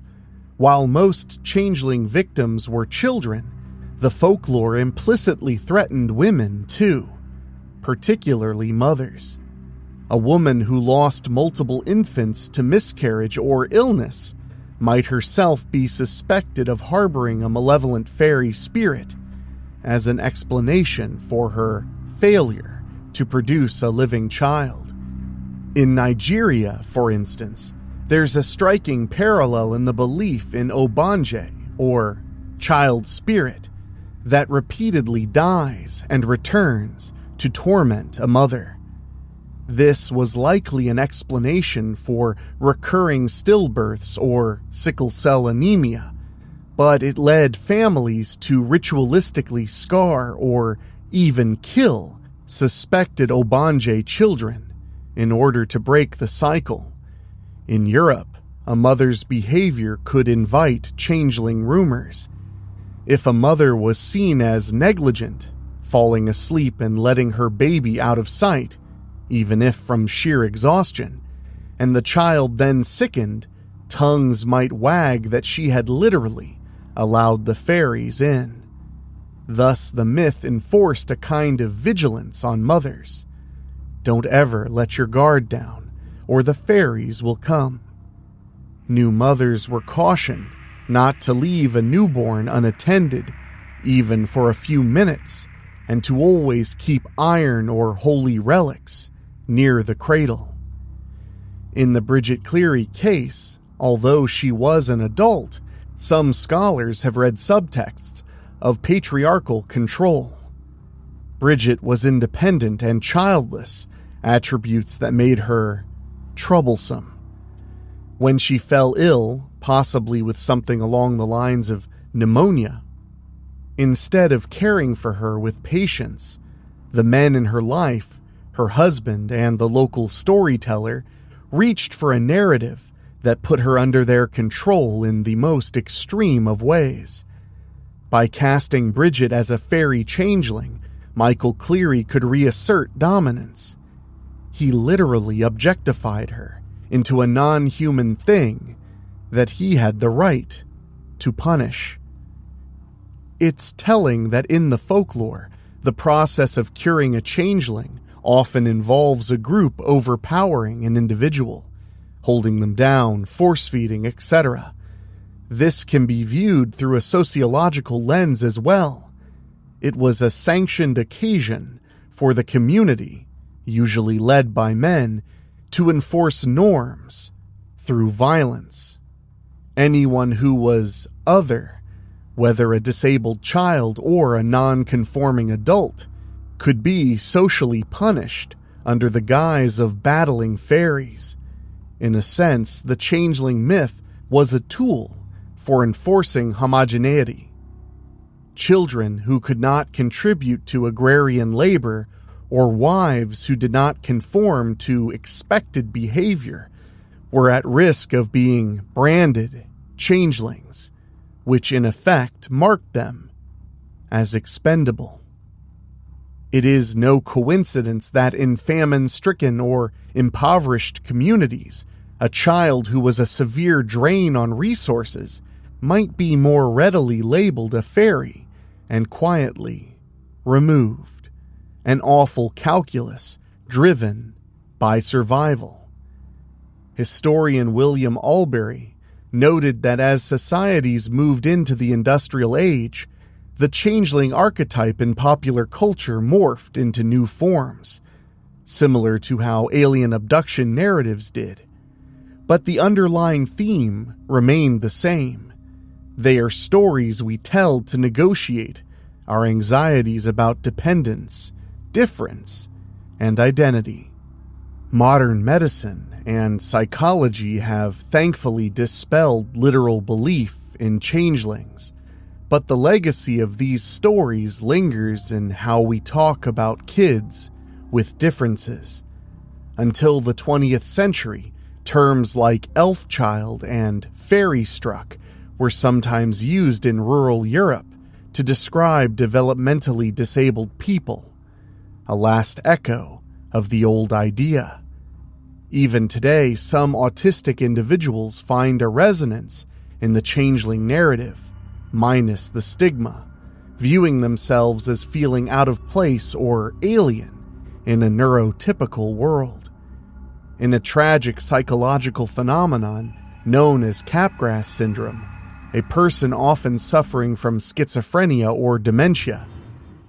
While most changeling victims were children, the folklore implicitly threatened women too, particularly mothers. A woman who lost multiple infants to miscarriage or illness might herself be suspected of harboring a malevolent fairy spirit as an explanation for her failure to produce a living child. In Nigeria, for instance, there's a striking parallel in the belief in Obanje, or child spirit, that repeatedly dies and returns to torment a mother. This was likely an explanation for recurring stillbirths or sickle cell anemia, but it led families to ritualistically scar or even kill suspected Obanje children in order to break the cycle. In Europe, a mother's behavior could invite changeling rumors. If a mother was seen as negligent, falling asleep and letting her baby out of sight, even if from sheer exhaustion, and the child then sickened, tongues might wag that she had literally allowed the fairies in. Thus, the myth enforced a kind of vigilance on mothers. Don't ever let your guard down, or the fairies will come. New mothers were cautioned not to leave a newborn unattended, even for a few minutes, and to always keep iron or holy relics near the cradle. In the Bridget Cleary case, although she was an adult, some scholars have read subtexts of patriarchal control. Bridget was independent and childless, attributes that made her troublesome. When she fell ill, possibly with something along the lines of pneumonia, instead of caring for her with patience, the men in her life, her husband and the local storyteller, reached for a narrative that put her under their control in the most extreme of ways. By casting Bridget as a fairy changeling, Michael Cleary could reassert dominance. He literally objectified her into a non-human thing that he had the right to punish. It's telling that in the folklore, the process of curing a changeling often involves a group overpowering an individual, holding them down, force-feeding, etc. This can be viewed through a sociological lens as well. It was a sanctioned occasion for the community, usually led by men, to enforce norms through violence. Anyone who was other, whether a disabled child or a non-conforming adult, could be socially punished under the guise of battling fairies. In a sense, the changeling myth was a tool for enforcing homogeneity. Children who could not contribute to agrarian labor, or wives who did not conform to expected behavior, were at risk of being branded changelings, which in effect marked them as expendable. It is no coincidence that in famine-stricken or impoverished communities, a child who was a severe drain on resources might be more readily labeled a fairy and quietly removed, an awful calculus driven by survival. Historian William Albury noted that as societies moved into the industrial age, the changeling archetype in popular culture morphed into new forms, similar to how alien abduction narratives did. But the underlying theme remained the same. They are stories we tell to negotiate our anxieties about dependence, difference, and identity. Modern medicine and psychology have thankfully dispelled literal belief in changelings, but the legacy of these stories lingers in how we talk about kids with differences. Until the 20th century, terms like elf child and fairy struck were sometimes used in rural Europe to describe developmentally disabled people, a last echo of the old idea. Even today, some autistic individuals find a resonance in the changeling narrative, minus the stigma, viewing themselves as feeling out of place or alien in a neurotypical world. In a tragic psychological phenomenon known as Capgras syndrome, a person often suffering from schizophrenia or dementia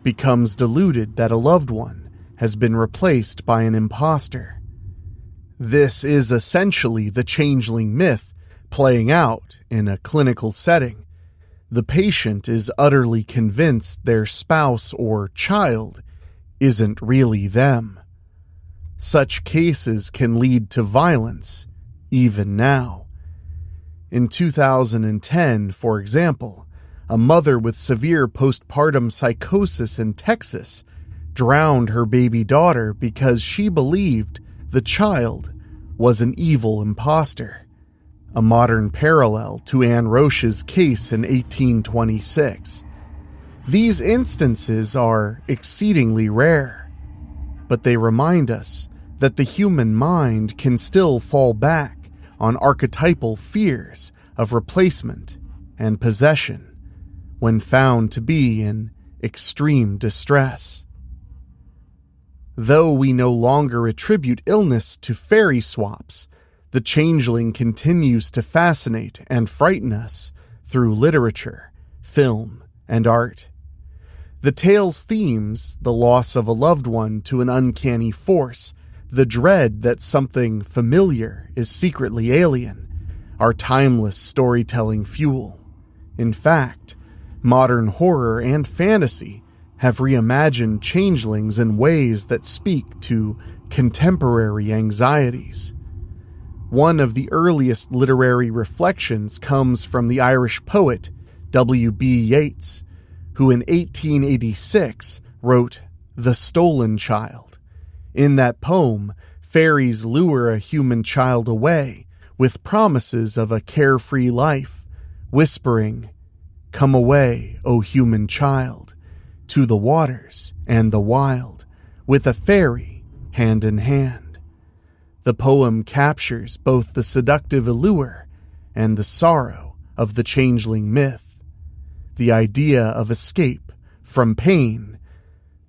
becomes deluded that a loved one has been replaced by an imposter. This is essentially the changeling myth playing out in a clinical setting. The patient is utterly convinced their spouse or child isn't really them. Such cases can lead to violence, even now. In 2010, for example, a mother with severe postpartum psychosis in Texas drowned her baby daughter because she believed the child was an evil imposter, a modern parallel to Anne Roche's case in 1826. These instances are exceedingly rare, but they remind us that the human mind can still fall back on archetypal fears of replacement and possession when found to be in extreme distress. Though we no longer attribute illness to fairy swaps, the changeling continues to fascinate and frighten us through literature, film, and art. The tale's themes, the loss of a loved one to an uncanny force, the dread that something familiar is secretly alien, are timeless storytelling fuel. In fact, modern horror and fantasy have reimagined changelings in ways that speak to contemporary anxieties. One of the earliest literary reflections comes from the Irish poet W.B. Yeats, who in 1886 wrote The Stolen Child. In that poem, fairies lure a human child away with promises of a carefree life, whispering, "Come away, O human child, to the waters and the wild, with a fairy hand in hand." The poem captures both the seductive allure and the sorrow of the changeling myth, the idea of escape from pain,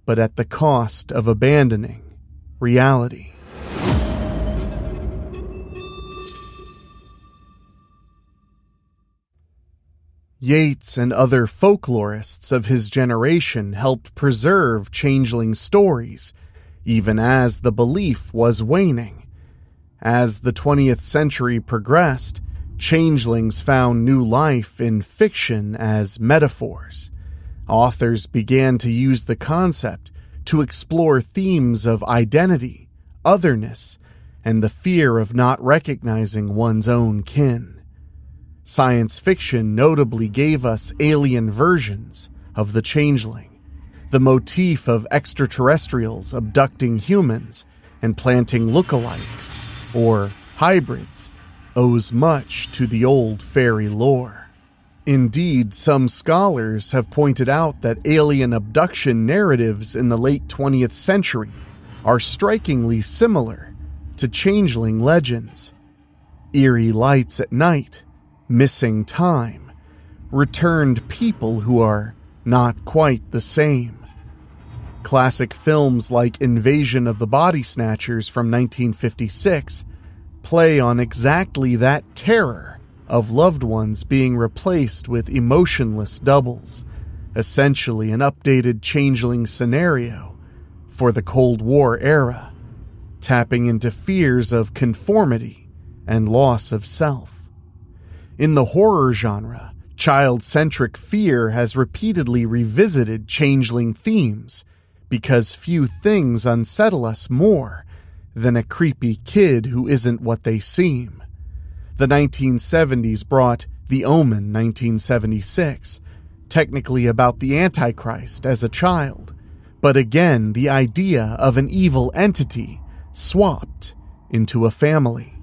but at the cost of abandoning reality. Yeats and other folklorists of his generation helped preserve changeling stories, even as the belief was waning. As the 20th century progressed, changelings found new life in fiction as metaphors. Authors began to use the concept to explore themes of identity, otherness, and the fear of not recognizing one's own kin. Science fiction notably gave us alien versions of the changeling. The motif of extraterrestrials abducting humans and planting lookalikes, or hybrids, owes much to the old fairy lore. Indeed, some scholars have pointed out that alien abduction narratives in the late 20th century are strikingly similar to changeling legends. Eerie lights at night, missing time, returned people who are not quite the same. Classic films like Invasion of the Body Snatchers from 1956 play on exactly that terror of loved ones being replaced with emotionless doubles, essentially an updated changeling scenario for the Cold War era, tapping into fears of conformity and loss of self. In the horror genre, child-centric fear has repeatedly revisited changeling themes because few things unsettle us more than a creepy kid who isn't what they seem. The 1970s brought The Omen 1976, technically about the Antichrist as a child, but again the idea of an evil entity swapped into a family.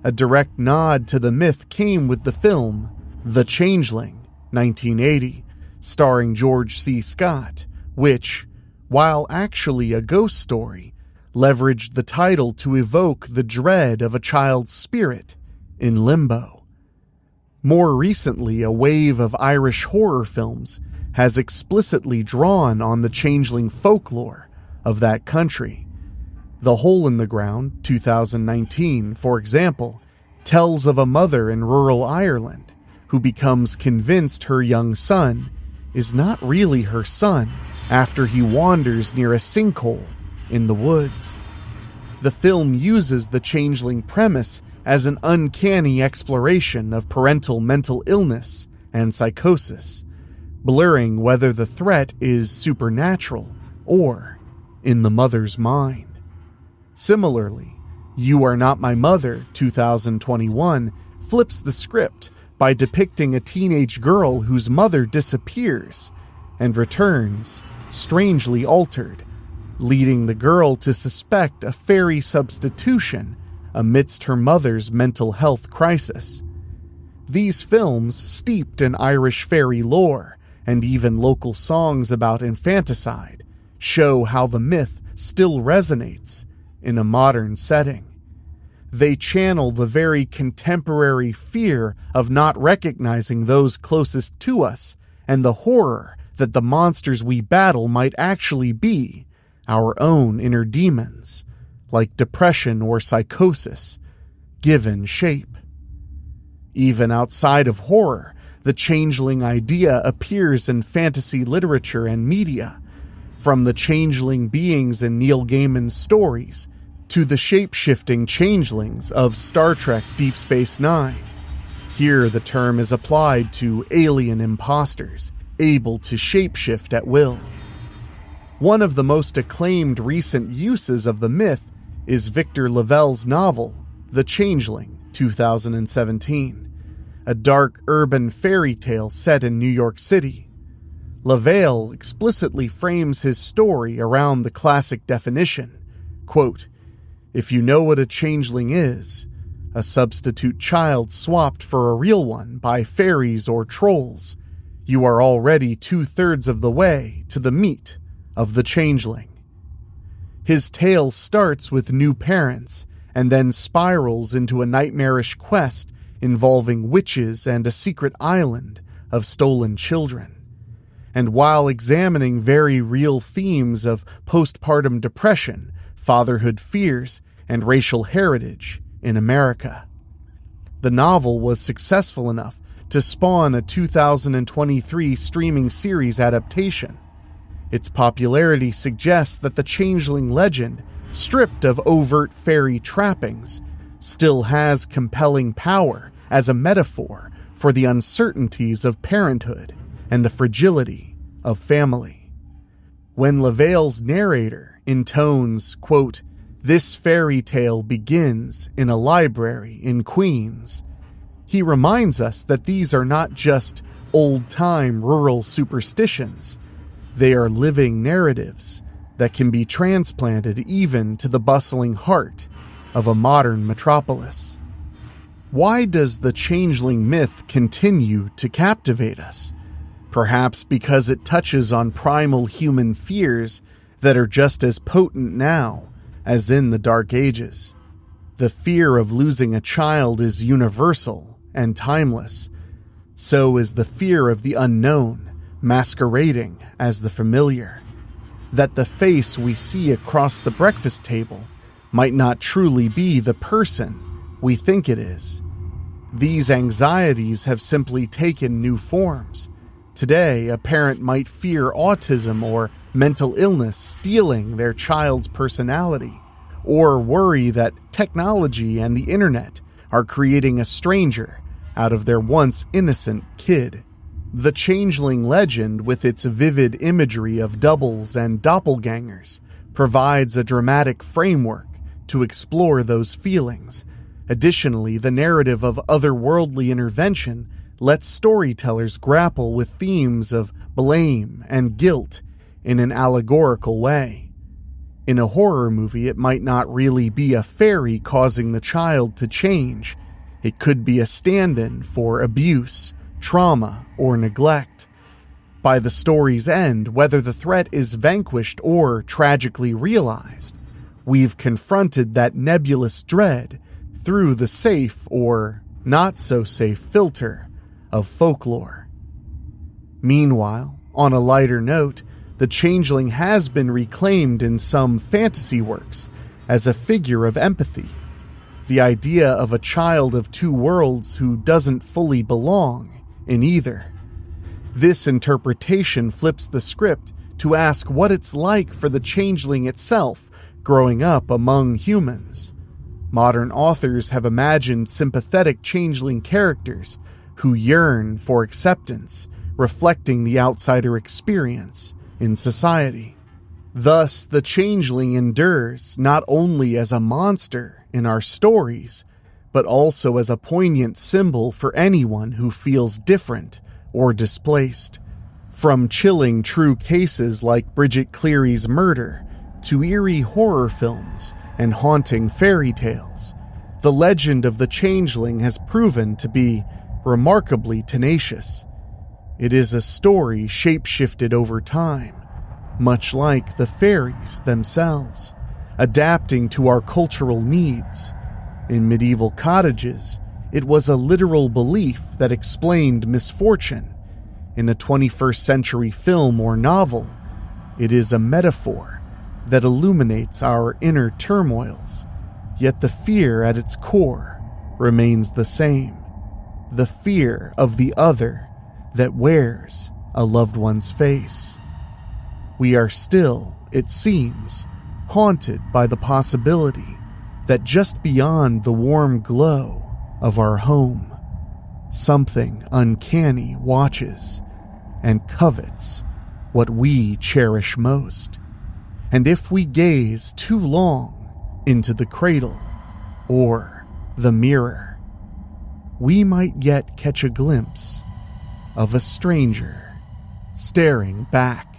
A direct nod to the myth came with the film The Changeling, 1980, starring George C. Scott, which, while actually a ghost story, leveraged the title to evoke the dread of a child's spirit in limbo. More recently, a wave of Irish horror films has explicitly drawn on the changeling folklore of that country. The Hole in the Ground, 2019, for example, tells of a mother in rural Ireland who becomes convinced her young son is not really her son after he wanders near a sinkhole in the woods. The film uses the changeling premise as an uncanny exploration of parental mental illness and psychosis, blurring whether the threat is supernatural or in the mother's mind. Similarly, You Are Not My Mother, 2021, flips the script by depicting a teenage girl whose mother disappears and returns, strangely altered, leading the girl to suspect a fairy substitution amidst her mother's mental health crisis. These films, steeped in Irish fairy lore and even local songs about infanticide, show how the myth still resonates in a modern setting. They channel the very contemporary fear of not recognizing those closest to us and the horror that the monsters we battle might actually be our own inner demons, like depression or psychosis, given shape. Even outside of horror, the changeling idea appears in fantasy literature and media, from the changeling beings in Neil Gaiman's stories to the shape-shifting changelings of Star Trek Deep Space Nine. Here the term is applied to alien imposters, able to shapeshift at will. One of the most acclaimed recent uses of the myth is Victor LaValle's novel, The Changeling, 2017, a dark urban fairy tale set in New York City. LaValle explicitly frames his story around the classic definition, quote, "If you know what a changeling is, a substitute child swapped for a real one by fairies or trolls, you are already 2/3 of the way to the meat of the changeling." His tale starts with new parents and then spirals into a nightmarish quest involving witches and a secret island of stolen children. And while examining very real themes of postpartum depression, fatherhood fears, and racial heritage in America, the novel was successful enough to spawn a 2023 streaming series adaptation. Its popularity suggests that the changeling legend, stripped of overt fairy trappings, still has compelling power as a metaphor for the uncertainties of parenthood and the fragility of family. When LaValle's narrator intones, quote, "This fairy tale begins in a library in Queens," he reminds us that these are not just old-time rural superstitions. They are living narratives that can be transplanted even to the bustling heart of a modern metropolis. Why does the changeling myth continue to captivate us? Perhaps because it touches on primal human fears that are just as potent now as in the Dark Ages. The fear of losing a child is universal and timeless. So is the fear of the unknown, masquerading as the familiar. That the face we see across the breakfast table might not truly be the person we think it is. These anxieties have simply taken new forms. Today, a parent might fear autism or mental illness stealing their child's personality, or worry that technology and the internet are creating a stranger out of their once innocent kid. The changeling legend, with its vivid imagery of doubles and doppelgangers, provides a dramatic framework to explore those feelings. Additionally, the narrative of otherworldly intervention lets storytellers grapple with themes of blame and guilt in an allegorical way. In a horror movie, it might not really be a fairy causing the child to change. It could be a stand-in for abuse, trauma, or neglect. By the story's end, whether the threat is vanquished or tragically realized, we've confronted that nebulous dread through the safe or not-so-safe filter of folklore. Meanwhile, on a lighter note, the changeling has been reclaimed in some fantasy works as a figure of empathy. The idea of a child of two worlds who doesn't fully belong in either. This interpretation flips the script to ask what it's like for the changeling itself growing up among humans. Modern authors have imagined sympathetic changeling characters who yearn for acceptance, reflecting the outsider experience in society. Thus, the changeling endures not only as a monster in our stories, but also as a poignant symbol for anyone who feels different or displaced. From chilling true cases like Bridget Cleary's murder to eerie horror films and haunting fairy tales, the legend of the changeling has proven to be remarkably tenacious. It is a story shape-shifted over time, much like the fairies themselves, adapting to our cultural needs. In medieval cottages, it was a literal belief that explained misfortune. in a 21st century film or novel. It is a metaphor that illuminates our inner turmoils, yet the fear at its core remains the same. The fear of the other that wears a loved one's face. We are still, it seems, haunted by the possibility that just beyond the warm glow of our home, something uncanny watches and covets what we cherish most. And if we gaze too long into the cradle or the mirror, we might yet catch a glimpse of a stranger staring back.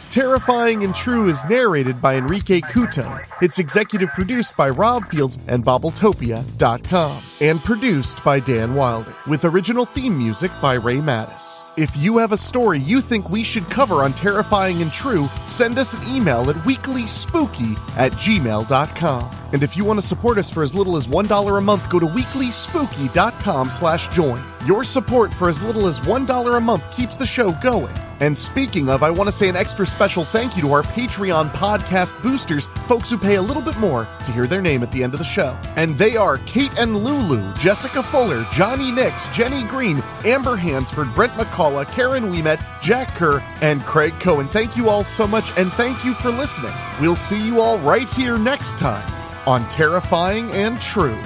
Terrifying and True is narrated by Enrique Couto. It's executive produced by Rob Fields and Bobbletopia.com, and produced by Dan Wilder, with original theme music by Ray Mattis. If you have a story you think we should cover on Terrifying and True, send us an email at weeklyspooky@gmail.com. And if you want to support us for as little as $1 a month, go to weeklyspooky.com/join. Your support for as little as $1 a month keeps the show going. And speaking of, I want to say an extra special thank you to our Patreon podcast boosters, folks who pay a little bit more to hear their name at the end of the show. And they are Kate and Lulu, Jessica Fuller, Johnny Nix, Jenny Green, Amber Hansford, Brent McCullough, Karen Weemet, Jack Kerr, and Craig Cohen. Thank you all so much, and thank you for listening. We'll see you all right here next time on Terrifying and True.